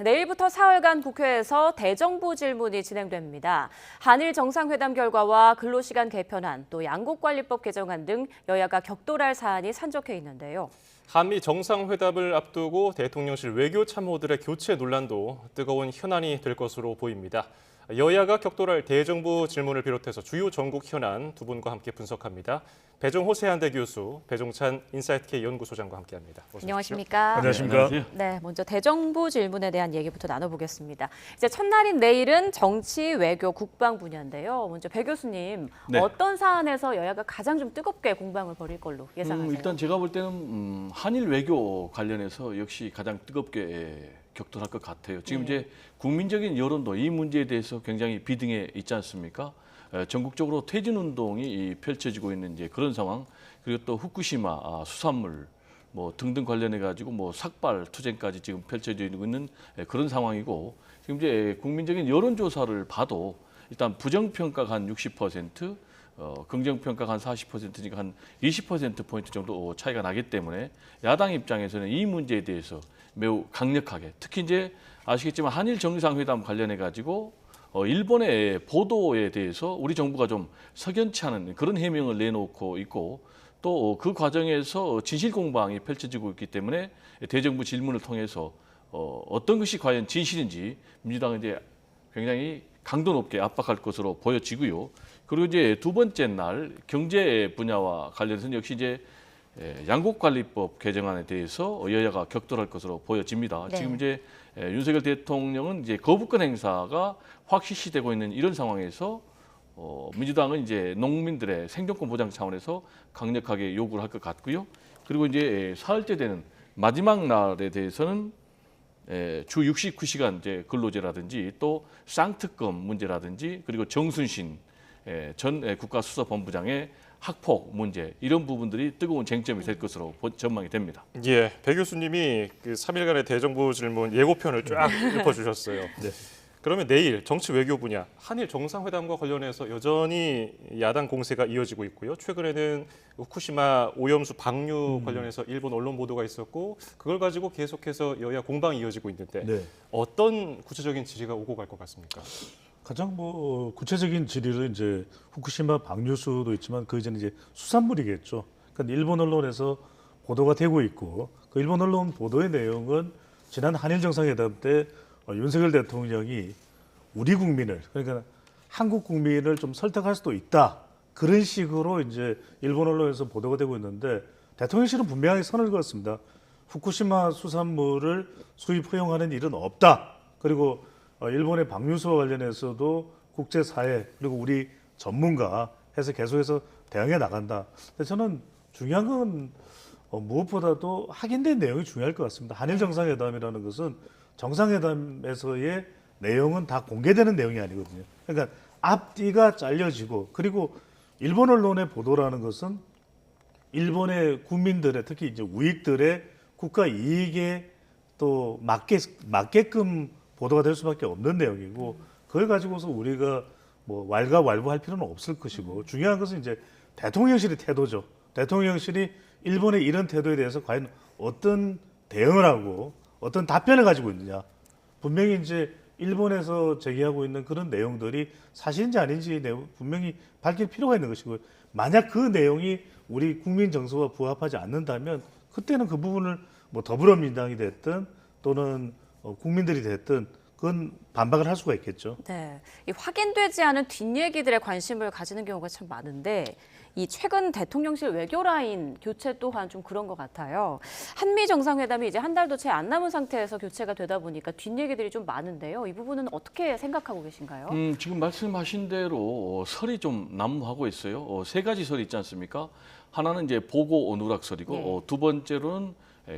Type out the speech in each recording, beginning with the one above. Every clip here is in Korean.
내일부터 사흘간 국회에서 대정부 질문이 진행됩니다. 한일 정상회담 결과와 근로시간 개편안, 또 양국관리법 개정안 등 여야가 격돌할 사안이 산적해 있는데요. 한미 정상회담을 앞두고 대통령실 외교 참모들의 교체 논란도 뜨거운 현안이 될 것으로 보입니다. 여야가 격돌할 대정부 질문을 비롯해서 주요 전국 현안 두 분과 함께 분석합니다. 배종호 세한대 교수, 배종찬 인사이트K 연구소장과 함께합니다. 안녕하십니까? 안녕하십니까? 네, 먼저 대정부 질문에 대한 얘기부터 나눠보겠습니다. 이제 첫날인 내일은 정치, 외교, 국방 분야인데요. 먼저 배 교수님, 네. 어떤 사안에서 여야가 가장 좀 뜨겁게 공방을 벌일 걸로 예상하세요? 일단 제가 볼 때는 한일 외교 관련해서 역시 가장 뜨겁게 격돌할 것 같아요. 지금 이제 국민적인 여론도 이 문제에 대해서 굉장히 비등해 있지 않습니까? 전국적으로 퇴진 운동이 펼쳐지고 있는 이제 그런 상황, 그리고 또 후쿠시마 수산물 뭐 등등 관련해 가지고 뭐 삭발 투쟁까지 지금 펼쳐지고 있는 그런 상황이고, 지금 이제 국민적인 여론조사를 봐도 일단 부정평가가 한 60%, 긍정평가가 한 40%니까 한 20%포인트 정도 차이가 나기 때문에 야당 입장에서는 이 문제에 대해서 매우 강력하게, 특히 이제 아시겠지만 한일 정상회담 관련해 가지고 일본의 보도에 대해서 우리 정부가 좀 석연치 않은 그런 해명을 내놓고 있고, 또 그 과정에서 진실 공방이 펼쳐지고 있기 때문에 대정부 질문을 통해서 어떤 것이 과연 진실인지 민주당은 이제 굉장히 강도 높게 압박할 것으로 보여지고요. 그리고 이제 두 번째 날 경제 분야와 관련해서는 역시 이제 양국관리법 개정안에 대해서 여야가 격돌할 것으로 보여집니다. 네. 지금 이제 윤석열 대통령은 이제 거부권 행사가 확실시되고 있는 이런 상황에서 민주당은 이제 농민들의 생존권 보장 차원에서 강력하게 요구를 할 것 같고요. 그리고 이제 사흘째 되는 마지막 날에 대해서는 주 69시간 이제 근로제라든지 또 쌍특검 문제라든지 그리고 정순신 전 국가수사본부장의 학폭 문제, 이런 부분들이 뜨거운 쟁점이 될 것으로 전망이 됩니다. 예, 배 교수님이 그 3일간의 대정부 질문 예고편을 쫙 읊어주셨어요. 네. 그러면 내일 정치 외교 분야, 한일 정상회담과 관련해서 여전히 야당 공세가 이어지고 있고요. 최근에는 후쿠시마 오염수 방류 관련해서 일본 언론 보도가 있었고, 그걸 가지고 계속해서 여야 공방이 이어지고 있는데 네. 어떤 구체적인 질의가 오고 갈 것 같습니까? 가장 구체적인 질의를 이제 후쿠시마 방류수도 있지만 그 이제는 이제 수산물이겠죠. 그러니까 일본 언론에서 보도가 되고 있고, 그 일본 언론 보도의 내용은 지난 한일 정상회담 때 윤석열 대통령이 우리 국민을, 그러니까 한국 국민을 좀 설득할 수도 있다, 그런 식으로 이제 일본 언론에서 보도가 되고 있는데, 대통령실은 분명하게 선을 그었습니다. 후쿠시마 수산물을 수입 허용하는 일은 없다. 그리고 일본의 방류수와 관련해서도 국제사회 그리고 우리 전문가 해서 계속해서 대응해 나간다. 근데 저는 중요한 건 무엇보다도 확인된 내용이 중요할 것 같습니다. 한일 정상회담이라는 것은 정상회담에서의 내용은 다 공개되는 내용이 아니거든요. 그러니까 앞뒤가 잘려지고, 그리고 일본 언론의 보도라는 것은 일본의 국민들의, 특히 이제 우익들의 국가 이익에 또 맞게끔 보도가 될 수밖에 없는 내용이고, 그걸 가지고서 우리가 뭐 왈가왈부할 필요는 없을 것이고, 중요한 것은 이제 대통령실의 태도죠. 대통령실이 일본의 이런 태도에 대해서 과연 어떤 대응을 하고 어떤 답변을 가지고 있느냐. 분명히 이제 일본에서 제기하고 있는 그런 내용들이 사실인지 아닌지 분명히 밝힐 필요가 있는 것이고, 만약 그 내용이 우리 국민 정서와 부합하지 않는다면 그때는 그 부분을 뭐 더불어민주당이 됐든 또는 국민들이 됐든 그건 반박을 할 수가 있겠죠. 네, 이 확인되지 않은 뒷얘기들에 관심을 가지는 경우가 참 많은데, 이 최근 대통령실 외교 라인 교체 또한 좀 그런 것 같아요. 한미 정상회담이 이제 한 달도 채 안 남은 상태에서 교체가 되다 보니까 뒷얘기들이 좀 많은데요. 이 부분은 어떻게 생각하고 계신가요? 지금 말씀하신 대로 설이 좀 난무하고 있어요. 세 가지 설이 있지 않습니까? 하나는 이제 보고 누락설이고, 네. 두 번째로는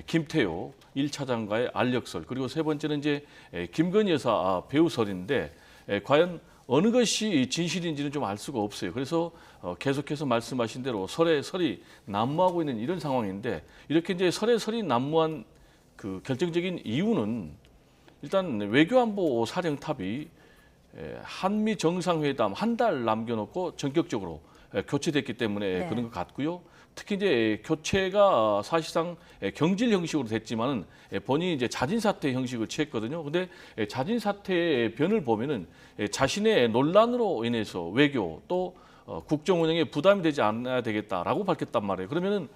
김태호 1차장과의 알력설, 그리고 세 번째는 이제 김건희 여사 배우설인데, 과연 어느 것이 진실인지는 좀 알 수가 없어요. 그래서 계속해서 말씀하신 대로 설이 난무하고 있는 이런 상황인데, 이렇게 이제 설이 난무한 그 결정적인 이유는 일단 외교안보 사령탑이 한미 정상회담 한 달 남겨놓고 전격적으로 교체됐기 때문에 네. 그런 것 같고요. 특히 이제 교체가 사실상 경질 형식으로 됐지만은 본인이 이제 자진 사퇴 형식을 취했거든요. 근데 자진 사퇴의 변을 보면은 자신의 논란으로 인해서 외교 또 국정 운영에 부담이 되지 않아야 되겠다라고 밝혔단 말이에요. 그러면은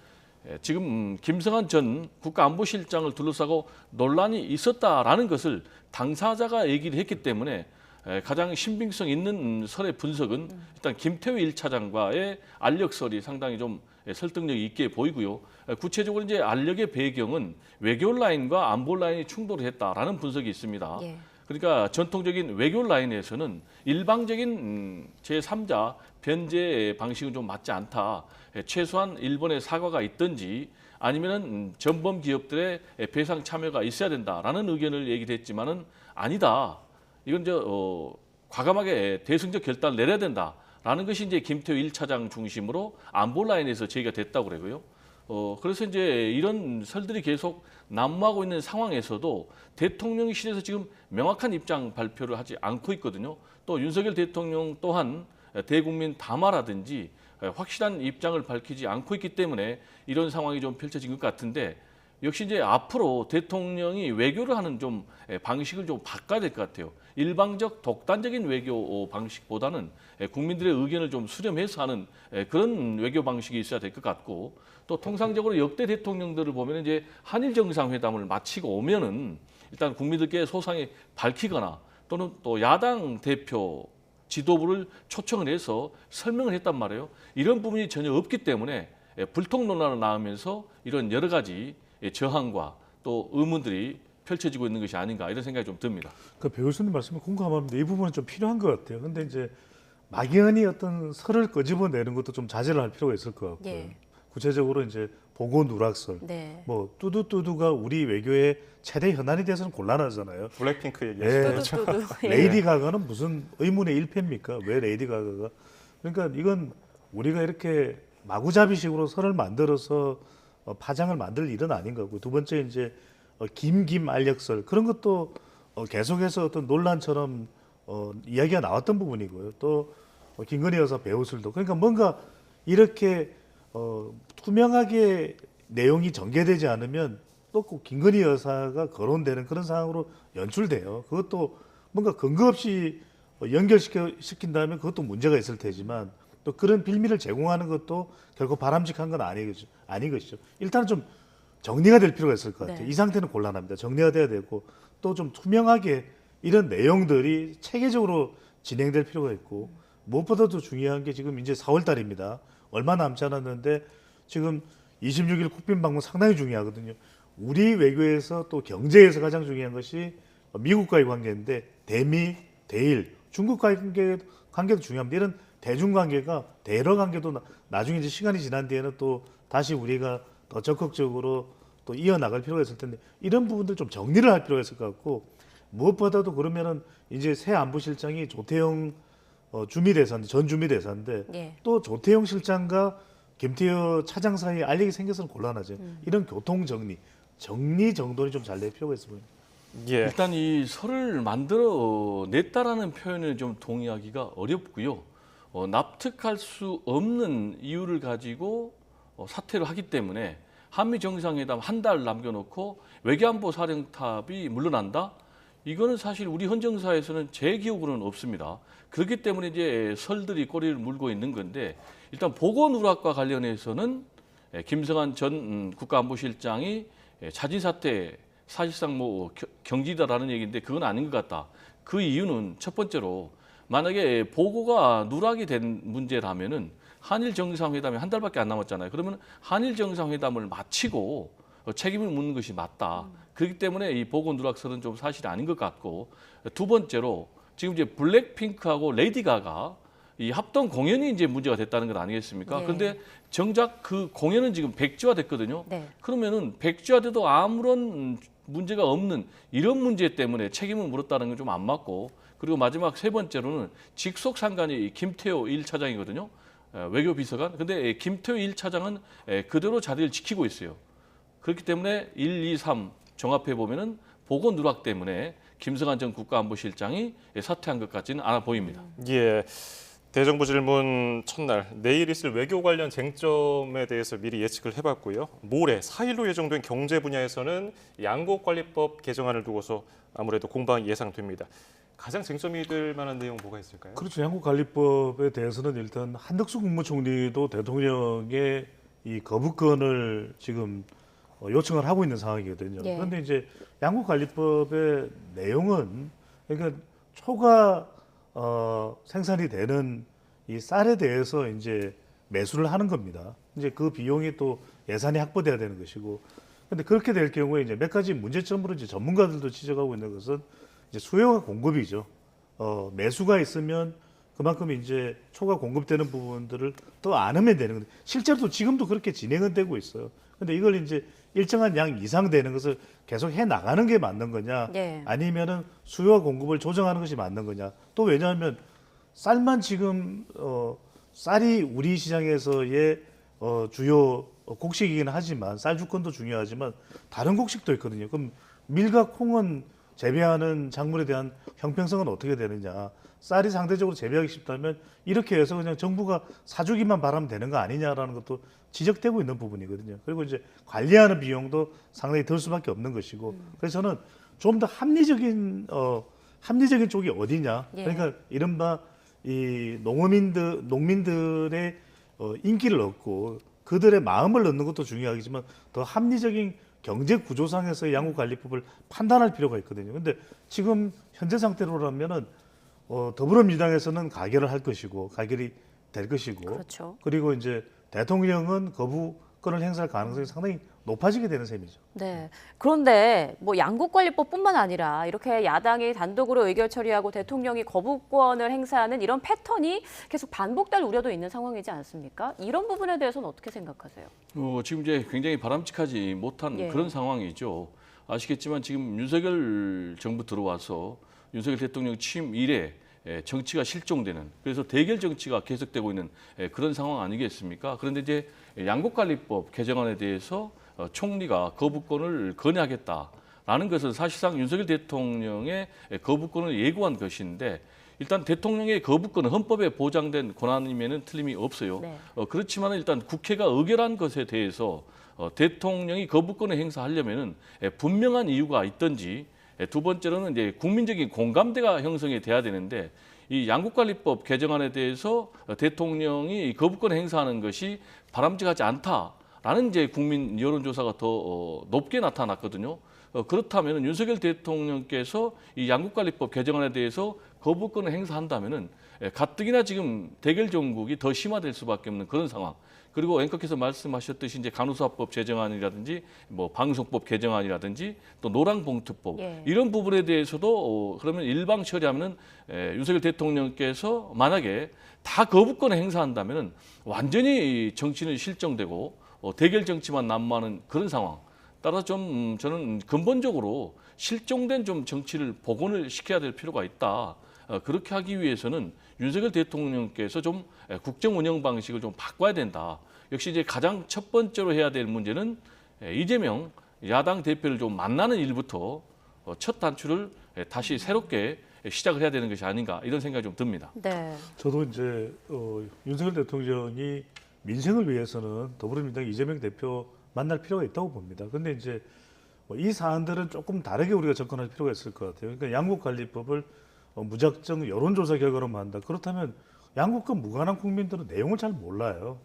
지금 김성한 전 국가안보실장을 둘러싸고 논란이 있었다라는 것을 당사자가 얘기를 했기 때문에 가장 신빙성 있는 설의 분석은 일단 김태우 1차장과의 알력설이 상당히 좀 설득력 있게 보이고요. 구체적으로 이제 알력의 배경은 외교 라인과 안보 라인이 충돌했다라는 분석이 있습니다. 예. 그러니까 전통적인 외교 라인에서는 일방적인 제3자 변제 방식은 좀 맞지 않다. 최소한 일본의 사과가 있든지 아니면은 전범 기업들의 배상 참여가 있어야 된다라는 의견을 얘기했지만은 아니다. 이건 과감하게 대승적 결단을 내려야 된다라는 것이 이제 김태우 1차장 중심으로 안보 라인에서 제기가 됐다고 그러고요. 그래서 이제 이런 설들이 계속 난무하고 있는 상황에서도 대통령실에서 지금 명확한 입장 발표를 하지 않고 있거든요. 또 윤석열 대통령 또한 대국민 담화라든지 확실한 입장을 밝히지 않고 있기 때문에 이런 상황이 좀 펼쳐진 것 같은데 역시 이제 앞으로 대통령이 외교를 하는 좀 방식을 좀 바꿔야 될 것 같아요. 일방적 독단적인 외교 방식보다는 국민들의 의견을 좀 수렴해서 하는 그런 외교 방식이 있어야 될 것 같고 또 통상적으로 역대 대통령들을 보면 이제 한일 정상회담을 마치고 오면은 일단 국민들께 소상히 밝히거나 또는 또 야당 대표 지도부를 초청을 해서 설명을 했단 말이에요. 이런 부분이 전혀 없기 때문에 불통 논란을 낳으면서 이런 여러 가지 저항과 또 의문들이 펼쳐지고 있는 것이 아닌가 이런 생각이 좀 듭니다. 그 배 교수님 말씀에 공감합니다. 이 부분은 좀 필요한 것 같아요. 근데 이제 막연히 어떤 설을 끄집어내는 것도 좀 자제를 할 필요가 있을 것 같고요. 예. 구체적으로 이제 보고 누락설, 네. 뭐 뚜두뚜두가 우리 외교의 최대 현안이 돼서는 곤란하잖아요. 블랙핑크 얘기하시죠. 뚜두뚜두. 예. 레이디 가가는 무슨 의문의 일패입니까? 왜 레이디 가가가? 그러니까 이건 우리가 이렇게 마구잡이식으로 설을 만들어서 파장을 만들 일은 아닌 거고 두 번째 이제 김 알력설 그런 것도 계속해서 어떤 논란처럼 이야기가 나왔던 부분이고요. 또 김건희 여사 배우설도 그러니까 뭔가 이렇게 투명하게 내용이 전개되지 않으면 또 꼭 김건희 여사가 거론되는 그런 상황으로 연출돼요. 그것도 뭔가 근거 없이 연결시킨다면 그것도 문제가 있을 테지만 또 그런 빌미를 제공하는 것도 결코 바람직한 건 아닌 것이죠. 일단은 좀 정리가 될 필요가 있을 것 같아요. 네. 이 상태는 곤란합니다. 정리가 돼야 되고 또 좀 투명하게 이런 내용들이 체계적으로 진행될 필요가 있고 무엇보다도 중요한 게 지금 이제 4월 달입니다. 얼마 남지 않았는데 지금 26일 국빈 방문 상당히 중요하거든요. 우리 외교에서 또 경제에서 가장 중요한 것이 미국과의 관계인데 대미, 대일, 중국과의 관계도 중요합니다. 이런 대중관계가 대러 관계도 나중에 이제 시간이 지난 뒤에는 또 다시 우리가 더 적극적으로 또 이어나갈 필요가 있을 텐데 이런 부분들 좀 정리를 할 필요가 있을 것 같고 무엇보다도 그러면은 이제 새 안보실장이 조태영 전 주미대사인데 예. 또 조태영 실장과 김태호 차장 사이에 알력이 생겨서는 곤란하죠. 이런 교통 정리 정돈이 좀 잘 될 필요가 있어 보입니다. 예. 일단 이 설을 만들어 냈다라는 표현을 좀 동의하기가 어렵고요. 납득할 수 없는 이유를 가지고 사퇴를 하기 때문에 한미 정상회담 한 달 남겨놓고 외교안보 사령탑이 물러난다? 이거는 사실 우리 헌정사에서는 제 기억으로는 없습니다. 그렇기 때문에 이제 설들이 꼬리를 물고 있는 건데 일단 보고 누락과 관련해서는 김성한 전 국가안보실장이 자진 사퇴 사실상 뭐 경지다라는 얘기인데 그건 아닌 것 같다. 그 이유는 첫 번째로 만약에 보고가 누락이 된 문제라면은 한일 정상회담이 한 달밖에 안 남았잖아요. 그러면 한일 정상회담을 마치고 책임을 묻는 것이 맞다. 그렇기 때문에 이 보고 누락설은 좀 사실이 아닌 것 같고 두 번째로 지금 이제 블랙핑크하고 레이디 가가 이 합동 공연이 이제 문제가 됐다는 것 아니겠습니까? 예. 그런데 정작 그 공연은 지금 백지화 됐거든요. 네. 그러면은 백지화돼도 아무런 문제가 없는 이런 문제 때문에 책임을 물었다는 건 좀 안 맞고 그리고 마지막 세 번째로는 직속 상관이 김태호 1차장이거든요. 외교 비서관. 근데 김태호 1차장은 그대로 자리를 지키고 있어요. 그렇기 때문에 1, 2, 3 종합해 보면은 보고 누락 때문에 김성한 전 국가안보실장이 사퇴한 것 같지는 않아 보입니다. 예. 대정부 질문 첫날 내일 있을 외교 관련 쟁점에 대해서 미리 예측을 해봤고요. 모레 4일로 예정된 경제 분야에서는 양국관리법 개정안을 두고서 아무래도 공방이 예상됩니다. 가장 쟁점이 될 만한 내용 뭐가 있을까요? 그렇죠. 양국관리법에 대해서는 일단 한덕수 국무총리도 대통령의 이 거부권을 지금 요청을 하고 있는 상황이거든요. 예. 그런데 이제 양국관리법의 내용은 그러니까 초과 생산이 되는 이 쌀에 대해서 이제 매수를 하는 겁니다. 이제 그 비용이 또 예산이 확보돼야 되는 것이고, 근데 그렇게 될 경우에 이제 몇 가지 문제점으로 이제 전문가들도 지적하고 있는 것은 이제 수요와 공급이죠. 매수가 있으면 그만큼 이제 초과 공급되는 부분들을 더 안 하면 되는 건데 실제로도 지금도 그렇게 진행은 되고 있어요. 근데 이걸 이제 일정한 양 이상 되는 것을 계속 해 나가는 게 맞는 거냐, 네. 아니면은 수요와 공급을 조정하는 것이 맞는 거냐. 또 왜냐하면 쌀만 지금 쌀이 우리 시장에서의 주요 곡식이긴 하지만 쌀 주권도 중요하지만 다른 곡식도 있거든요. 그럼 밀과 콩은 재배하는 작물에 대한 형평성은 어떻게 되느냐. 쌀이 상대적으로 재배하기 쉽다면 이렇게 해서 그냥 정부가 사주기만 바라면 되는 거 아니냐라는 것도 지적되고 있는 부분이거든요. 그리고 이제 관리하는 비용도 상당히 들 수밖에 없는 것이고, 그래서 저는 좀 더 합리적인 쪽이 어디냐. 예. 그러니까 이른바 이 농민들의 인기를 얻고 그들의 마음을 얻는 것도 중요하지만 더 합리적인 경제 구조상에서 양국관리법을 판단할 필요가 있거든요. 근데 지금 현재 상태로라면은 더불어민주당에서는 가결을 할 것이고 가결이 될 것이고, 그렇죠. 그리고 이제 대통령은 거부권을 행사할 가능성이 상당히 높아지게 되는 셈이죠. 네. 그런데 뭐 양국관리법뿐만 아니라 이렇게 야당이 단독으로 의결 처리하고 대통령이 거부권을 행사하는 이런 패턴이 계속 반복될 우려도 있는 상황이지 않습니까? 이런 부분에 대해서는 어떻게 생각하세요? 지금 이제 굉장히 바람직하지 못한 예. 그런 상황이죠. 아시겠지만 지금 윤석열 정부 들어와서 윤석열 대통령 취임 이래 정치가 실종되는, 그래서 대결 정치가 계속되고 있는 그런 상황 아니겠습니까? 그런데 이제 양국관리법 개정안에 대해서 총리가 거부권을 건의하겠다라는 것은 사실상 윤석열 대통령의 거부권을 예고한 것인데, 일단 대통령의 거부권은 헌법에 보장된 권한임에는 틀림이 없어요. 네. 그렇지만 일단 국회가 의결한 것에 대해서 대통령이 거부권을 행사하려면은 분명한 이유가 있든지, 두 번째로는 이제 국민적인 공감대가 형성이 돼야 되는데, 이 양국관리법 개정안에 대해서 대통령이 거부권 행사하는 것이 바람직하지 않다라는 이제 국민 여론조사가 더 높게 나타났거든요. 그렇다면 윤석열 대통령께서 이 양국관리법 개정안에 대해서 거부권을 행사한다면은 가뜩이나 지금 대결 정국이 더 심화될 수밖에 없는 그런 상황. 그리고 앵커께서 말씀하셨듯이 이제 간호사법 제정안이라든지 뭐 방송법 개정안이라든지 또 노랑봉투법, 예. 이런 부분에 대해서도 그러면 일방 처리하면은 윤석열 대통령께서 만약에 다 거부권을 행사한다면은 완전히 정치는 실종되고 대결 정치만 난무하는 그런 상황. 따라서 좀 저는 근본적으로 실종된 좀 정치를 복원을 시켜야 될 필요가 있다. 그렇게 하기 위해서는 윤석열 대통령께서 좀 국정 운영 방식을 좀 바꿔야 된다. 역시 이제 가장 첫 번째로 해야 될 문제는 이재명 야당 대표를 좀 만나는 일부터 첫 단추를 다시 새롭게 시작을 해야 되는 것이 아닌가, 이런 생각이 좀 듭니다. 네. 저도 이제 윤석열 대통령이 민생을 위해서는 더불어민주당 이재명 대표 만날 필요가 있다고 봅니다. 근데 이제 이 사안들은 조금 다르게 우리가 접근할 필요가 있을 것 같아요. 그러니까 양국관리법을 무작정 여론조사 결과로만 한다. 그렇다면 양국과 무관한 국민들은 내용을 잘 몰라요.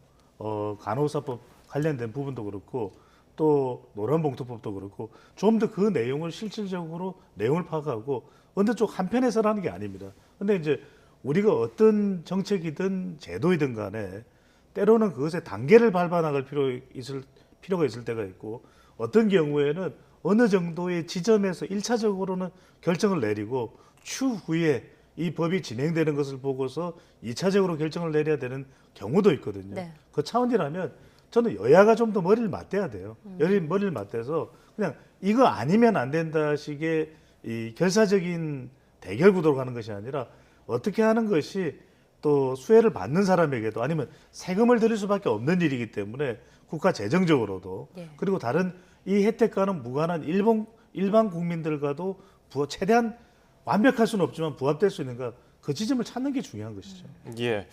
간호사법 관련된 부분도 그렇고 또 노란봉투법도 그렇고 좀 더 그 내용을 실질적으로 내용을 파악하고 어느 쪽 한편에서라는 게 아닙니다. 근데 이제 우리가 어떤 정책이든 제도이든 간에 때로는 그것의 단계를 밟아 나갈 필요가 있을 때가 있고, 어떤 경우에는 어느 정도의 지점에서 1차적으로는 결정을 내리고 추후에 이 법이 진행되는 것을 보고서 2차적으로 결정을 내려야 되는 경우도 있거든요. 네. 그 차원이라면 저는 여야가 좀 더 머리를 맞대야 돼요. 머리를 맞대서 그냥 이거 아니면 안 된다 식의 이 결사적인 대결 구도로 가는 것이 아니라 어떻게 하는 것이 또 수혜를 받는 사람에게도, 아니면 세금을 들일 수밖에 없는 일이기 때문에 국가 재정적으로도, 예. 그리고 다른 이 혜택과는 무관한 일반 국민들과도 최대한 완벽할 수는 없지만 부합될 수 있는가, 그 지점을 찾는 게 중요한 것이죠. 예.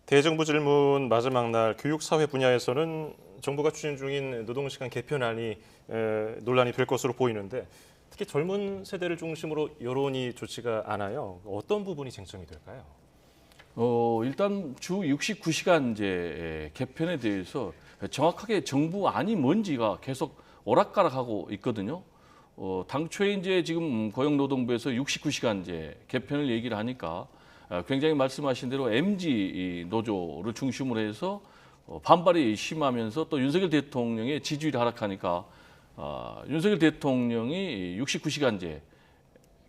대정부 질문 마지막 날 교육사회 분야에서는 정부가 추진 중인 노동시간 개편안이 논란이 될 것으로 보이는데 특히 젊은 세대를 중심으로 여론이 좋지가 않아요. 어떤 부분이 쟁점이 될까요? 일단 주 69시간제 개편에 대해서 정확하게 정부안이 뭔지가 계속 오락가락하고 있거든요. 당초에 이제 지금 고용노동부에서 69시간제 개편을 얘기를 하니까 굉장히 말씀하신 대로 MZ 노조를 중심으로 해서 반발이 심하면서 또 윤석열 대통령의 지지율이 하락하니까 윤석열 대통령이 69시간제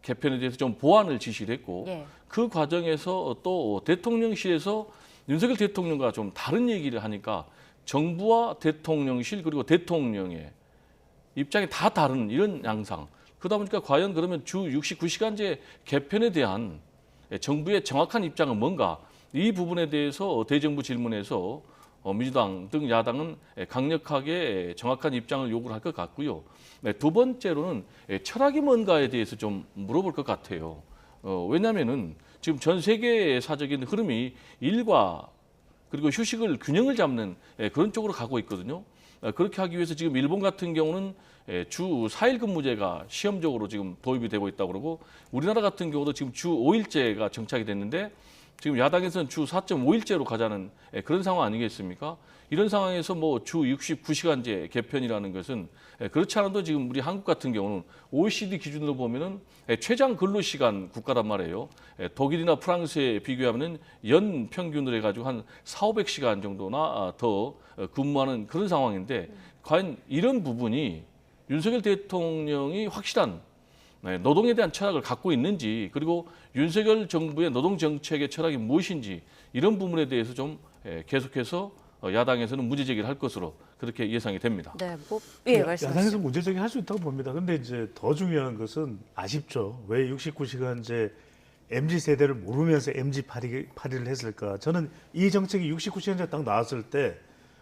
개편에 대해서 좀 보완을 지시를 했고 예. 그 과정에서 또 대통령실에서 윤석열 대통령과 좀 다른 얘기를 하니까 정부와 대통령실 그리고 대통령의 입장이 다 다른 이런 양상. 그러다 보니까 과연 그러면 주 69시간제 개편에 대한 정부의 정확한 입장은 뭔가 이 부분에 대해서 대정부 질문에서 민주당 등 야당은 강력하게 정확한 입장을 요구를 할 것 같고요. 두 번째로는 철학이 뭔가에 대해서 좀 물어볼 것 같아요. 왜냐하면은 지금 전 세계의 사적인 흐름이 일과 그리고 휴식을 균형을 잡는 그런 쪽으로 가고 있거든요. 그렇게 하기 위해서 지금 일본 같은 경우는 주 4일 근무제가 시험적으로 지금 도입이 되고 있다고 그러고 우리나라 같은 경우도 지금 주 5일제가 정착이 됐는데 지금 야당에서는 주 4.5일제로 가자는 그런 상황 아니겠습니까? 이런 상황에서 뭐 주 69시간제 개편이라는 것은 그렇지 않아도 지금 우리 한국 같은 경우는 OECD 기준으로 보면은 최장 근로시간 국가란 말이에요. 독일이나 프랑스에 비교하면은 연 평균으로 해가지고 한 400~500시간 정도나 더 근무하는 그런 상황인데 과연 이런 부분이 윤석열 대통령이 확실한 노동에 대한 철학을 갖고 있는지 그리고 윤석열 정부의 노동 정책의 철학이 무엇인지 이런 부분에 대해서 좀 계속해서 야당에서는 문제 제기를 할 것으로 그렇게 예상이 됩니다. 네, 예, 말씀하시죠. 야당에서 문제 제기할 수 있다고 봅니다. 그런데 이제 더 중요한 것은 아쉽죠. 왜 69시간제 MZ 세대를 모르면서 MZ 파리를 했을까? 저는 이 정책이 69시간제 딱 나왔을 때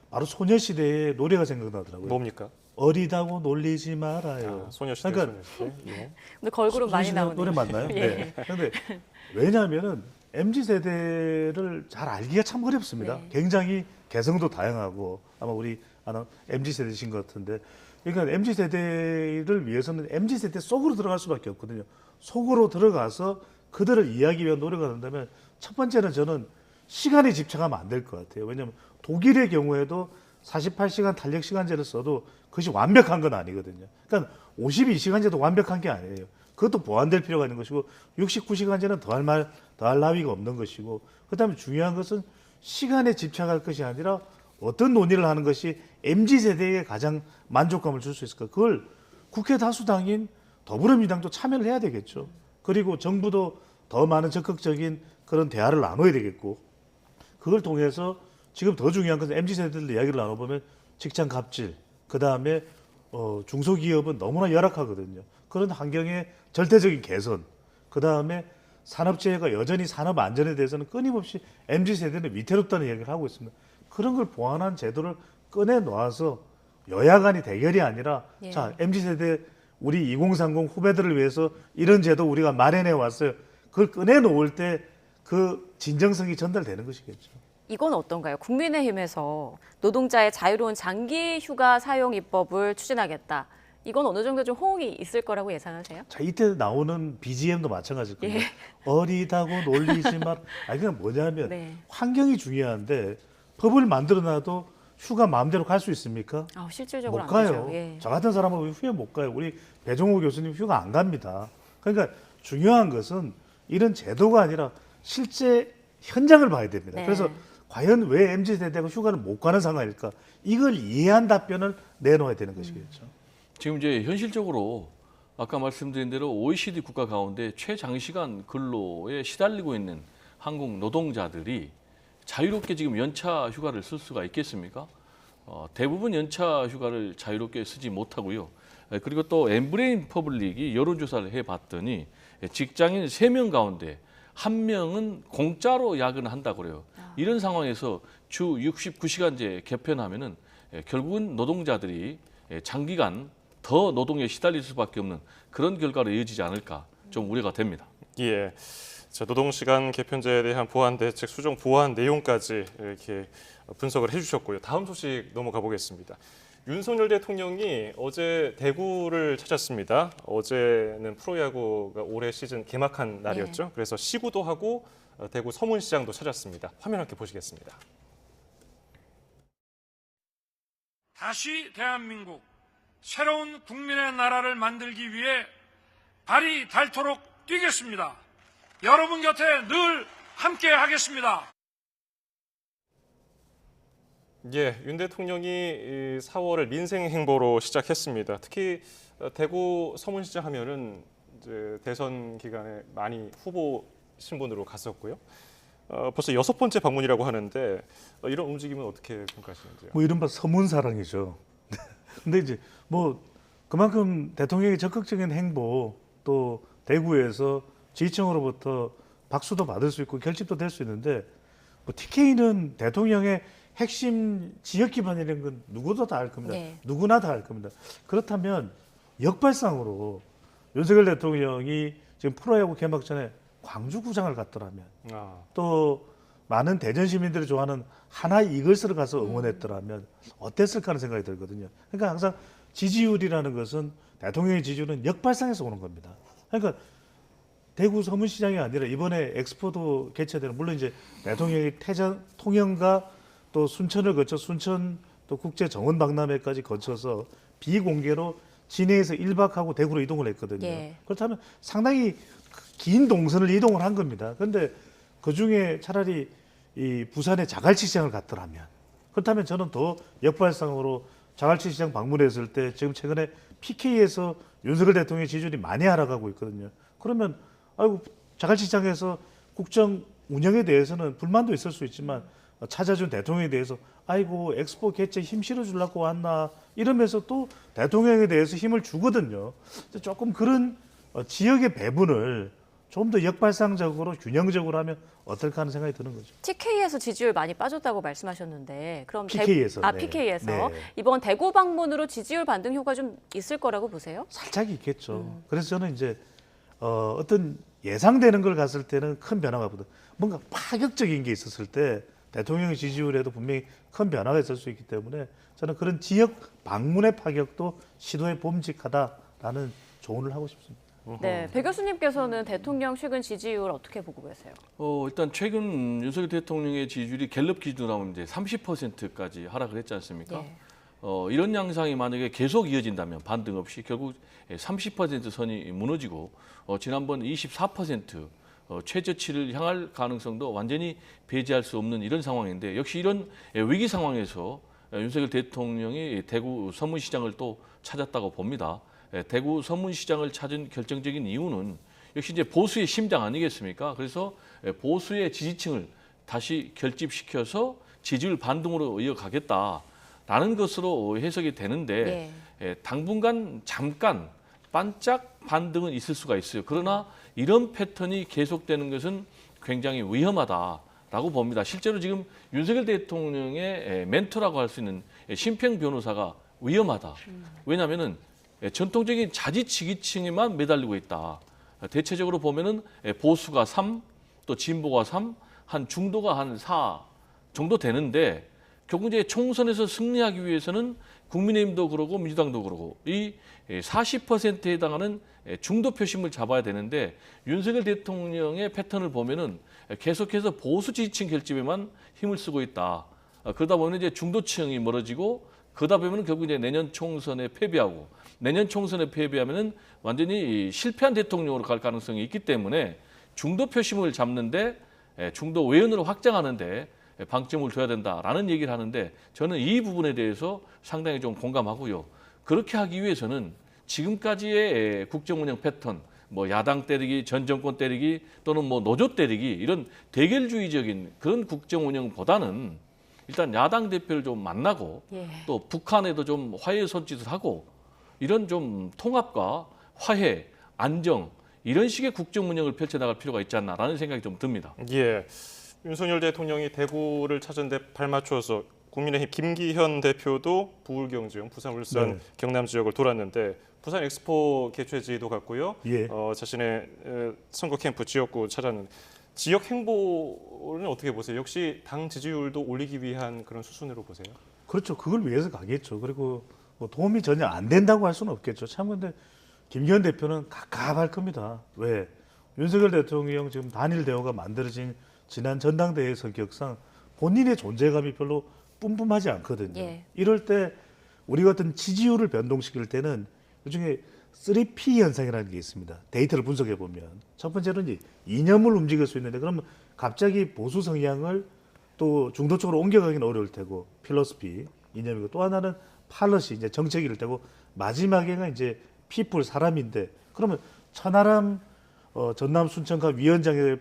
바로 소녀시대의 노래가 생각나더라고요. 뭡니까? 어리다고 놀리지 말아요. 소녀시대. 그러니까 소녀시대. 예. 근데 걸그룹 많이 소녀시대 나오네요. 노래 맞나요? 예. 네. 그런데 왜냐하면은 MZ 세대를 잘 알기가 참 어렵습니다. 네. 굉장히 개성도 다양하고 아마 우리 MZ 세대신 것 같은데, 그러니까 MZ 세대를 위해서는 MZ 세대 속으로 들어갈 수밖에 없거든요. 속으로 들어가서 그들을 이해하기 위한 노력을 한다면 첫 번째는 저는 시간에 집착하면 안 될 것 같아요. 왜냐하면 독일의 경우에도 48시간 탄력 시간제를 써도 그것이 완벽한 건 아니거든요. 그러니까 52시간제도 완벽한 게 아니에요. 그것도 보완될 필요가 있는 것이고 69시간제는 더할 나위가 없는 것이고, 그다음에 중요한 것은 시간에 집착할 것이 아니라 어떤 논의를 하는 것이 MZ세대에 가장 만족감을 줄 수 있을까. 그걸 국회 다수당인 더불어민주당도 참여를 해야 되겠죠. 그리고 정부도 더 많은 적극적인 그런 대화를 나눠야 되겠고, 그걸 통해서 지금 더 중요한 것은 MZ세대들 이야기를 나눠보면 직장 갑질, 그다음에 중소기업은 너무나 열악하거든요. 그런 환경의 절대적인 개선, 그다음에 산업재해가 여전히 산업 안전에 대해서는 끊임없이 MZ세대는 위태롭다는 이야기를 하고 있습니다. 그런 걸 보완한 제도를 꺼내놓아서 여야 간이 대결이 아니라 예. 자, MZ세대 우리 2030 후배들을 위해서 이런 제도 우리가 마련해 왔어요. 그걸 꺼내놓을 때 그 진정성이 전달되는 것이겠죠. 이건 어떤가요? 국민의힘에서 노동자의 자유로운 장기 휴가 사용 입법을 추진하겠다. 이건 어느 정도 좀 호응이 있을 거라고 예상하세요? 자, 이때 나오는 BGM도 마찬가지일 겁니다. 예. 어리다고 놀리지 마. 아니, 그냥 뭐냐면 네. 환경이 중요한데 법을 만들어놔도 휴가 마음대로 갈 수 있습니까? 실질적으로 못 안 가요. 되죠. 예. 저 같은 사람은 휴가 못 가요. 우리 배종호 교수님 휴가 안 갑니다. 그러니까 중요한 것은 이런 제도가 아니라 실제 현장을 봐야 됩니다. 네. 그래서 과연 왜 MZ세대가 휴가를 못 가는 상황일까? 이걸 이해한 답변을 내놓아야 되는 것이겠죠. 지금 이제 현실적으로 아까 말씀드린 대로 OECD 국가 가운데 최장시간 근로에 시달리고 있는 한국 노동자들이 자유롭게 지금 연차 휴가를 쓸 수가 있겠습니까? 대부분 연차 휴가를 자유롭게 쓰지 못하고요. 그리고 또 엠브레인 퍼블릭이 여론조사를 해봤더니 직장인 3명 가운데 1명은 공짜로 야근을 한다고 그래요. 이런 상황에서 주 69시간제 개편하면은 결국은 노동자들이 장기간 더 노동에 시달릴 수밖에 없는 그런 결과로 이어지지 않을까 좀 우려가 됩니다. 예. 자, 노동시간 개편제에 대한 보완 대책 수정 보완 내용까지 이렇게 분석을 해주셨고요. 다음 소식 넘어가 보겠습니다. 윤석열 대통령이 어제 대구를 찾았습니다. 어제는 프로야구가 올해 시즌 개막한 날이었죠. 그래서 시구도 하고 대구 서문시장도 찾았습니다. 화면 함께 보시겠습니다. 다시 대한민국 새로운 국민의 나라를 만들기 위해 발이 닳도록 뛰겠습니다. 여러분 곁에 늘 함께 하겠습니다. 예, 윤 대통령이 4월을 민생 행보로 시작했습니다. 특히 대구 서문시장 하면은 이제 대선 기간에 많이 후보 신분으로 갔었고요. 벌써 6번째 방문이라고 하는데 이런 움직임은 어떻게 평가하시는지요? 뭐 이른바 서문사랑이죠. 근데 이제 뭐 그만큼 대통령의 적극적인 행보 또 대구에서 지지층으로부터 박수도 받을 수 있고 결집도 될 수 있는데 뭐 TK는 대통령의 핵심 지역 기반이라는 건 누구도 다 알 겁니다. 네. 누구나 다 알 겁니다. 그렇다면 역발상으로 윤석열 대통령이 지금 프로야구 개막 전에 광주구장을 갔더라면 또 많은 대전 시민들이 좋아하는 하나 이글스를 가서 응원했더라면 어땠을까 하는 생각이 들거든요. 그러니까 항상 지지율이라는 것은 대통령의 지지율은 역발상에서 오는 겁니다. 그러니까 대구 서문시장이 아니라 이번에 엑스포도 개최되는 물론 이제 대통령이 통영과 또 순천을 거쳐 순천 또 국제 정원 박람회까지 거쳐서 비공개로 진해에서 1박하고 대구로 이동을 했거든요. 예. 그렇다면 상당히 긴 동선을 이동을 한 겁니다. 그런데 그 중에 차라리 이 부산의 자갈치 시장을 갔더라면 그렇다면 저는 더 역발상으로 자갈치 시장 방문했을 때 지금 최근에 PK에서 윤석열 대통령의 지지율이 많이 하락하고 있거든요. 그러면 아이고 자갈치 시장에서 국정 운영에 대해서는 불만도 있을 수 있지만 찾아준 대통령에 대해서 아이고 엑스포 개최 힘 실어주려고 왔나 이러면서 또 대통령에 대해서 힘을 주거든요. 조금 그런 지역의 배분을 좀 더 역발상적으로 균형적으로 하면 어떨까 하는 생각이 드는 거죠. TK에서 지지율 많이 빠졌다고 말씀하셨는데 그럼 PK에서, 네. PK에서 네. 이번 대구 방문으로 지지율 반등 효과 좀 있을 거라고 보세요? 살짝 있겠죠. 그래서 저는 이제 어떤 예상되는 걸 갔을 때는 큰 변화가 없거든. 뭔가 파격적인 게 있었을 때 대통령의 지지율에도 분명히 큰 변화가 있을 수 있기 때문에 저는 그런 지역 방문의 파격도 시도해 봄직하다라는 조언을 하고 싶습니다. 네, 배 교수님께서는 대통령 최근 지지율 어떻게 보고 계세요? 일단 최근 윤석열 대통령의 지지율이 갤럽 기준으로 하면 이제 30%까지 하락을 했지 않습니까? 네. 이런 양상이 만약에 계속 이어진다면 반등 없이 결국 30% 선이 무너지고 지난번 24% 최저치를 향할 가능성도 완전히 배제할 수 없는 이런 상황인데 역시 이런 위기 상황에서 윤석열 대통령이 대구 서문시장을 또 찾았다고 봅니다. 대구 서문시장을 찾은 결정적인 이유는 역시 이제 보수의 심장 아니겠습니까? 그래서 보수의 지지층을 다시 결집시켜서 지지율 반등으로 이어가겠다라는 것으로 해석이 되는데 당분간 잠깐 반짝 반등은 있을 수가 있어요. 그러나 이런 패턴이 계속되는 것은 굉장히 위험하다라고 봅니다. 실제로 지금 윤석열 대통령의 멘토라고 할 수 있는 심평 변호사가 위험하다. 왜냐하면은 전통적인 자지치기층에만 매달리고 있다. 대체적으로 보면은 보수가 3, 또 진보가 3, 한 중도가 한 4 정도 되는데 결국 이제 총선에서 승리하기 위해서는 국민의힘도 그러고 민주당도 그러고 이 40%에 해당하는 중도 표심을 잡아야 되는데 윤석열 대통령의 패턴을 보면은 계속해서 보수 지지층 결집에만 힘을 쓰고 있다. 그러다 보면 이제 중도층이 멀어지고 그러다 보면 결국 이제 내년 총선에 패배하고 내년 총선에 패배하면은 완전히 실패한 대통령으로 갈 가능성이 있기 때문에 중도 표심을 잡는데 중도 외연으로 확장하는데 방점을 둬야 된다라는 얘기를 하는데 저는 이 부분에 대해서 상당히 좀 공감하고요. 그렇게 하기 위해서는 지금까지의 국정 운영 패턴, 뭐 야당 때리기, 전 정권 때리기 또는 뭐 노조 때리기 이런 대결주의적인 그런 국정 운영보다는 일단 야당 대표를 좀 만나고 또 북한에도 좀 화해 손짓을 하고 이런 좀 통합과 화해, 안정 이런 식의 국정 운영을 펼쳐나갈 필요가 있지 않나라는 생각이 좀 듭니다. 예, 윤석열 대통령이 대구를 찾은 데 발맞춰서 국민의힘 김기현 대표도 부울경 지역, 부산, 울산, 경남 지역을 돌았는데 부산 엑스포 개최지도 갔고요. 예. 자신의 선거 캠프 지역구 찾아는 지역 행보는 어떻게 보세요? 역시 당 지지율도 올리기 위한 그런 수순으로 보세요? 그렇죠. 그걸 위해서 가겠죠. 그리고 뭐 도움이 전혀 안 된다고 할 수는 없겠죠. 참 근데 김기현 대표는 갑갑할 겁니다. 왜? 윤석열 대통령 지금 단일 대우가 만들어진 지난 전당대회 성격상 본인의 존재감이 별로 뿜뿜하지 않거든요. 예. 이럴 때 우리 같은 지지율을 변동시킬 때는 그중에 3P 현상이라는 게 있습니다. 데이터를 분석해 보면 첫 번째는 이제 이념을 움직일 수 있는데 그러면 갑자기 보수 성향을 또 중도 쪽으로 옮겨가기는 어려울 테고 필로소피 이념이고 또 하나는 팔러시 이제 정책일 테고 마지막에가 이제 피플 사람인데 그러면 천하람 전남 순천과 위원장의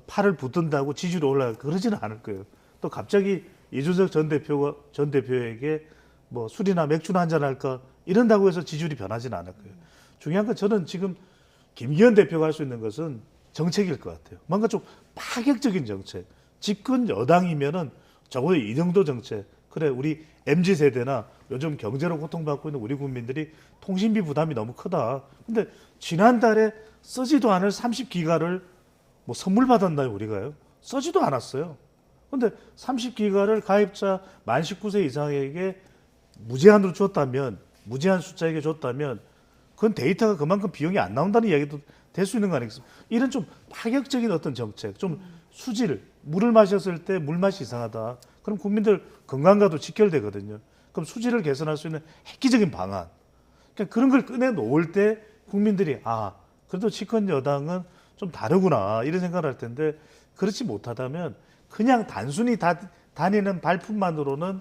팔을 붙든다고 지지율이 올라가 그러지는 않을 거예요. 또 갑자기 이준석 전 대표에게 뭐 술이나 맥주나 한잔 할까 이런다고 해서 지지율이 변하지는 않을 거예요. 중요한 건 저는 지금 김기현 대표가 할 수 있는 것은 정책일 것 같아요. 뭔가 좀 파격적인 정책. 집권 여당이면은 적어도 이 정도 정책. 그래 우리 MZ 세대나 요즘 경제로 고통받고 있는 우리 국민들이 통신비 부담이 너무 크다. 근데 지난달에 쓰지도 않을 30기가를 뭐 선물 받았나요 우리가요? 쓰지도 않았어요. 근데 30기가를 가입자 만 19세 이상에게 무제한으로 줬다면 무제한 숫자에게 줬다면 그건 데이터가 그만큼 비용이 안 나온다는 이야기도 될 수 있는 거 아니겠습니까? 이런 좀 파격적인 어떤 정책, 좀 수질, 물을 마셨을 때 물맛이 이상하다. 그럼 국민들 건강과도 직결되거든요. 그럼 수질을 개선할 수 있는 획기적인 방안. 그러니까 그런 걸 꺼내 놓을 때 국민들이 아 그래도 집권 여당은 좀 다르구나 이런 생각을 할 텐데 그렇지 못하다면 그냥 단순히 다니는 발품만으로는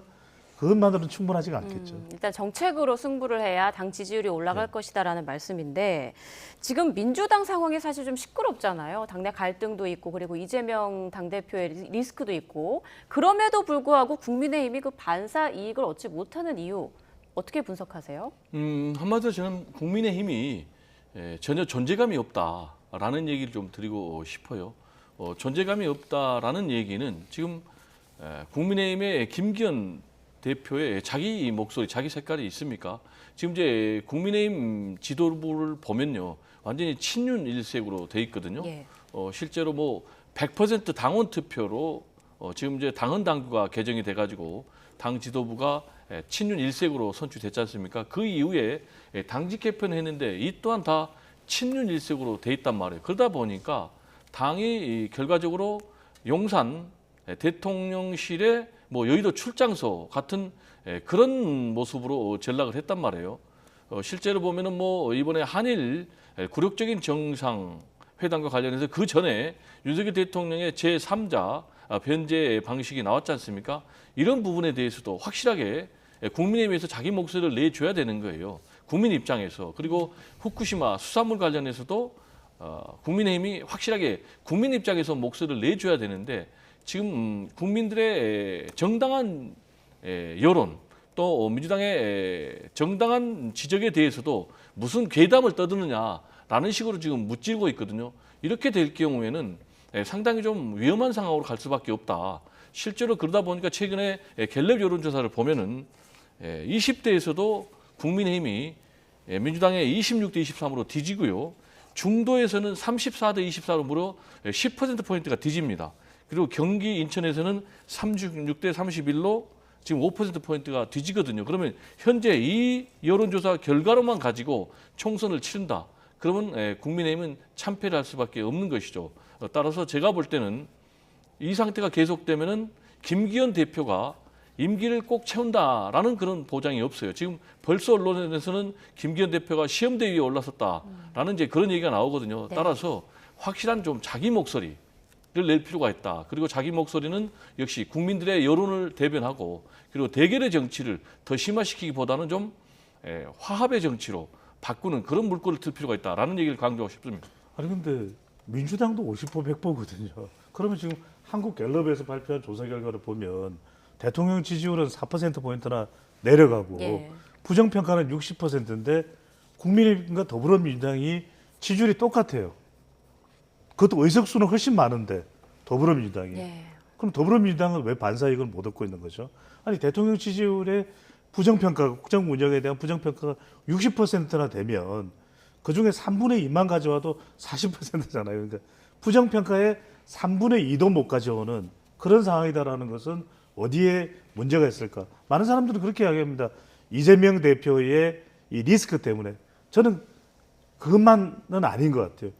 그것만으로는 충분하지가 않겠죠. 일단 정책으로 승부를 해야 당 지지율이 올라갈 것이다라는 말씀인데 지금 민주당 상황이 사실 좀 시끄럽잖아요. 당내 갈등도 있고 그리고 이재명 당대표의 리스크도 있고 그럼에도 불구하고 국민의힘이 그 반사 이익을 얻지 못하는 이유 어떻게 분석하세요? 한마디로 저는 국민의힘이 전혀 존재감이 없다라는 얘기를 좀 드리고 싶어요. 존재감이 없다라는 얘기는 지금 국민의힘의 김기현 대표의 자기 목소리, 자기 색깔이 있습니까? 지금 이제 국민의힘 지도부를 보면요, 완전히 친윤 일색으로 돼 있거든요. 예. 실제로 뭐 100% 당원 투표로 지금 이제 당헌 당규가 개정이 돼가지고 당 지도부가 친윤 일색으로 선출됐지 않습니까? 그 이후에 당직 개편을 했는데 이 또한 다 친윤 일색으로 돼 있단 말이에요. 그러다 보니까 당이 결과적으로 용산 대통령실의 뭐 여의도 출장소 같은 그런 모습으로 전락을 했단 말이에요. 실제로 보면은 뭐 이번에 한일 굴욕적인 정상 회담과 관련해서 그 전에 윤석열 대통령의 제3자 변제 방식이 나왔지 않습니까? 이런 부분에 대해서도 확실하게 국민의힘에서 자기 목소리를 내줘야 되는 거예요. 국민 입장에서. 그리고 후쿠시마 수산물 관련해서도 국민의힘이 확실하게 국민 입장에서 목소리를 내줘야 되는데 지금 국민들의 정당한 여론 또 민주당의 정당한 지적에 대해서도 무슨 괴담을 떠드느냐라는 식으로 지금 무찌르고 있거든요. 이렇게 될 경우에는 상당히 좀 위험한 상황으로 갈 수밖에 없다. 실제로 그러다 보니까 최근에 갤럽 여론조사를 보면은 20대에서도 국민의힘이 민주당의 26대 23으로 뒤지고요. 중도에서는 34대 24로 무려 10%포인트가 뒤집니다. 그리고 경기 인천에서는 36대 31로 지금 5%포인트가 뒤지거든요. 그러면 현재 이 여론조사 결과로만 가지고 총선을 치른다. 그러면 국민의힘은 참패를 할 수밖에 없는 것이죠. 따라서 제가 볼 때는 이 상태가 계속되면은 김기현 대표가 임기를 꼭 채운다라는 그런 보장이 없어요. 지금 벌써 언론에서는 김기현 대표가 시험대 위에 올라섰다라는 이제 그런 얘기가 나오거든요. 네. 따라서 확실한 좀 자기 목소리를 낼 필요가 있다. 그리고 자기 목소리는 역시 국민들의 여론을 대변하고 그리고 대결의 정치를 더 심화시키기보다는 좀 화합의 정치로 바꾸는 그런 물꼬를 틀 필요가 있다라는 얘기를 강조하고 싶습니다. 아니 근데 민주당도 50% 100%거든요. 그러면 지금 한국 갤럽에서 발표한 조사 결과를 보면 대통령 지지율은 4%포인트나 내려가고 예. 부정평가는 60%인데 국민의힘과 더불어민주당이 지지율이 똑같아요. 그것도 의석수는 훨씬 많은데 더불어민주당이. 예. 그럼 더불어민주당은 왜 반사이익을 못 얻고 있는 거죠? 아니 대통령 지지율의 부정평가, 국정 운영에 대한 부정평가가 60%나 되면 그중에 3분의 2만 가져와도 40%잖아요. 그러니까 부정평가에 3분의 2도 못 가져오는 그런 상황이다라는 것은 어디에 문제가 있을까? 많은 사람들은 그렇게 이야기합니다. 이재명 대표의 이 리스크 때문에. 저는 그것만은 아닌 것 같아요.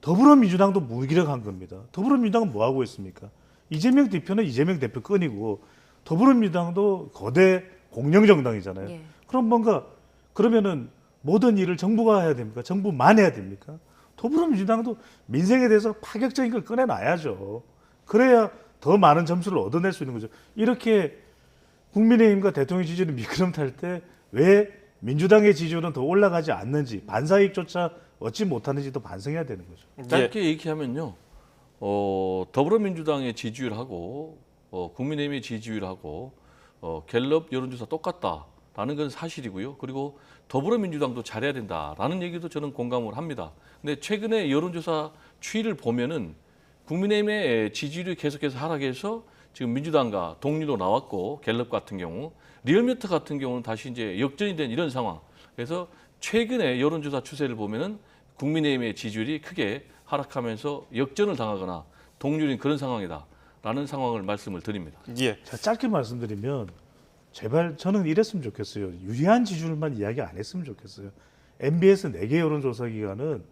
더불어민주당도 무기력한 겁니다. 더불어민주당은 뭐 하고 있습니까? 이재명 대표는 이재명 대표 건이고 더불어민주당도 거대 공룡정당이잖아요. 예. 그럼 뭔가 그러면은 모든 일을 정부가 해야 됩니까? 정부만 해야 됩니까? 더불어민주당도 민생에 대해서 파격적인 걸 꺼내놔야죠. 그래야 더 많은 점수를 얻어낼 수 있는 거죠. 이렇게 국민의힘과 대통령 지지율이 미끄럼탈 때 왜 민주당의 지지율은 더 올라가지 않는지 반사이익조차 얻지 못하는지도 반성해야 되는 거죠. 짧게 얘기하면요. 더불어민주당의 지지율하고 국민의힘의 지지율하고 갤럽 여론조사 똑같다라는 건 사실이고요. 그리고 더불어민주당도 잘해야 된다라는 얘기도 저는 공감을 합니다. 근데 최근에 여론조사 추이를 보면은 국민의힘의 지지율이 계속해서 하락해서 지금 민주당과 동률로 나왔고 갤럽 같은 경우 리얼미터 같은 경우는 다시 이제 역전이 된 이런 상황. 그래서 최근에 여론조사 추세를 보면은 국민의힘의 지지율이 크게 하락하면서 역전을 당하거나 동률인 그런 상황이다라는 상황을 말씀을 드립니다. 예. 자, 짧게 말씀드리면 제발 저는 이랬으면 좋겠어요. 유리한 지지율만 이야기 안 했으면 좋겠어요. MBS 4개 여론조사 기관은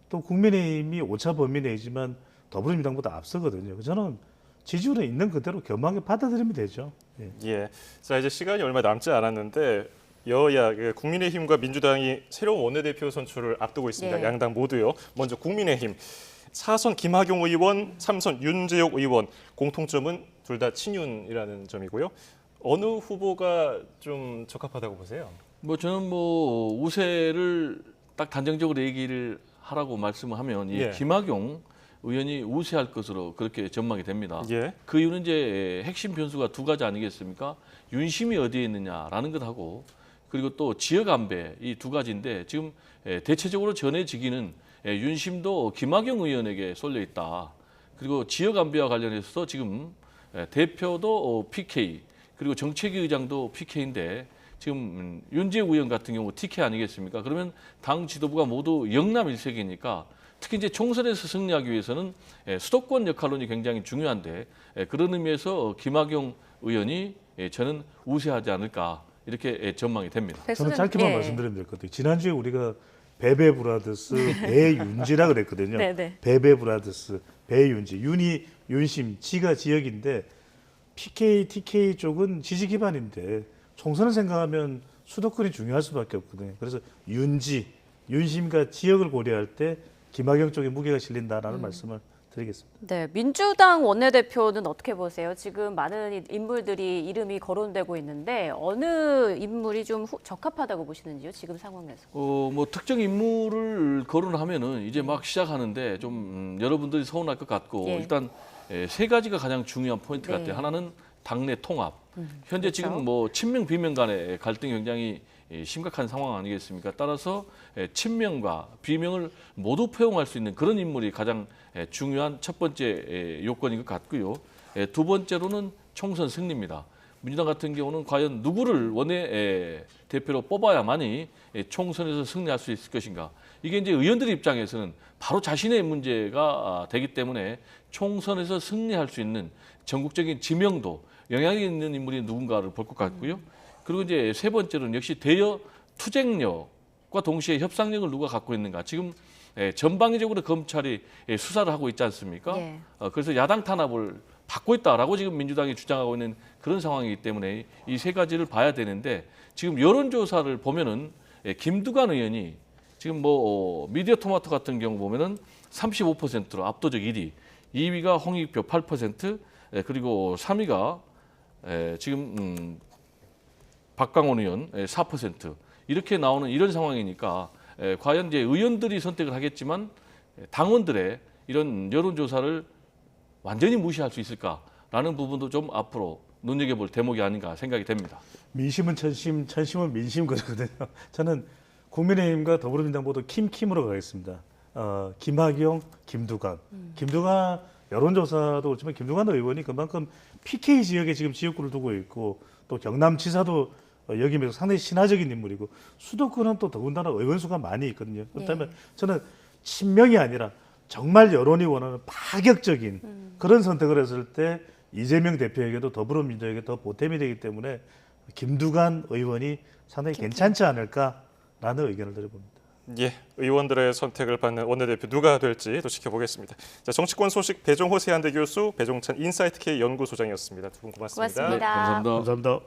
또 국민의힘이 오차 범위 내지만 더불어민주당보다 앞서거든요. 저는 지지율은 있는 그대로 겸허하게 받아들이면 되죠. 예. 예. 자, 이제 시간이 얼마 남지 않았는데 여야 국민의힘과 민주당이 새로운 원내대표 선출을 앞두고 있습니다. 예. 양당 모두요. 먼저 국민의힘 4선 김학용 의원, 3선 윤재옥 의원. 공통점은 둘 다 친윤이라는 점이고요. 어느 후보가 좀 적합하다고 보세요? 뭐 저는 뭐 우세를 딱 단정적으로 얘기를 하라고 말씀을 하면 이 예. 김학용 의원이 우세할 것으로 그렇게 전망이 됩니다. 예. 그 이유는 이제 핵심 변수가 두 가지 아니겠습니까? 윤심이 어디에 있느냐라는 것하고 그리고 또 지역 안배 이 두 가지인데 지금 대체적으로 전해지기는 윤심도 김학용 의원에게 쏠려 있다. 그리고 지역 안배와 관련해서 지금 대표도 PK 그리고 정책위 의장도 PK인데 지금 윤재욱 의원 같은 경우 TK 아니겠습니까? 그러면 당 지도부가 모두 영남 일색이니까 특히 이제 총선에서 승리하기 위해서는 수도권 역할론이 굉장히 중요한데 그런 의미에서 김학용 의원이 저는 우세하지 않을까 이렇게 전망이 됩니다. 저는 짧게만 말씀드리면 될 것 같아요. 지난주에 우리가 베베브라더스 배윤지라 그랬거든요. 네네. 베베브라더스 배윤지, 윤이 윤심, 지가 지역인데 PK, TK 쪽은 지지 기반인데 총선을 생각하면 수도권이 중요할 수밖에 없거든요. 그래서 윤지, 윤심과 지역을 고려할 때 김학용 쪽에 무게가 실린다라는 말씀을 드리겠습니다. 네, 민주당 원내대표는 어떻게 보세요? 지금 많은 인물들이 이름이 거론되고 있는데 어느 인물이 좀 적합하다고 보시는지요? 지금 상황에서? 뭐 특정 인물을 거론하면은 이제 막 시작하는데 좀 여러분들이 서운할 것 같고 예. 일단 세 가지가 가장 중요한 포인트 네. 같아요. 하나는 당내 통합. 현재 그렇죠. 지금 뭐 친명 비명 간의 갈등이 굉장히 심각한 상황 아니겠습니까? 따라서 친명과 비명을 모두 포용할 수 있는 그런 인물이 가장 중요한 첫 번째 요건인 것 같고요. 두 번째로는 총선 승리입니다. 민주당 같은 경우는 과연 누구를 원내 대표로 뽑아야만이 총선에서 승리할 수 있을 것인가. 이게 이제 의원들 입장에서는 바로 자신의 문제가 되기 때문에 총선에서 승리할 수 있는 전국적인 지명도, 영향이 있는 인물이 누군가를 볼 것 같고요. 그리고 이제 세 번째로는 역시 대여 투쟁력과 동시에 협상력을 누가 갖고 있는가. 지금 전방위적으로 검찰이 수사를 하고 있지 않습니까? 예. 그래서 야당 탄압을 받고 있다라고 지금 민주당이 주장하고 있는 그런 상황이기 때문에 이 세 가지를 봐야 되는데 지금 여론조사를 보면은 김두관 의원이 지금 뭐 미디어 토마토 같은 경우 보면은 35%로 압도적 1위, 2위가 홍익표 8%, 그리고 3위가 지금 박강원 의원 4% 이렇게 나오는 이런 상황이니까 과연 이제 의원들이 선택을 하겠지만 당원들의 이런 여론조사를 완전히 무시할 수 있을까라는 부분도 좀 앞으로 눈여겨볼 대목이 아닌가 생각이 됩니다. 민심은 천심, 천심은 민심 그러거든요. 저는 국민의힘과 더불어민주당 모두 킴킴으로 가겠습니다. 김학용, 김두관. 김두관 여론조사도 그렇지만 김두관 의원이 그만큼 PK 지역에 지금 지역구를 두고 있고 또 경남지사도 여기면서 상당히 신화적인 인물이고 수도권은 또 더군다나 의원 수가 많이 있거든요. 그렇다면 저는 친명이 아니라 정말 여론이 원하는 파격적인 그런 선택을 했을 때 이재명 대표에게도 더불어민주당에게 더 보탬이 되기 때문에 김두관 의원이 상당히 괜찮지 않을까라는 의견을 드려봅니다. 예, 의원들의 선택을 받는 원내대표 누가 될지 또 지켜보겠습니다. 자, 정치권 소식 배종호 세한대 교수, 배종찬 인사이트K 연구소장이었습니다. 두 분 고맙습니다. 고맙습니다. 감사합니다. 감사합니다.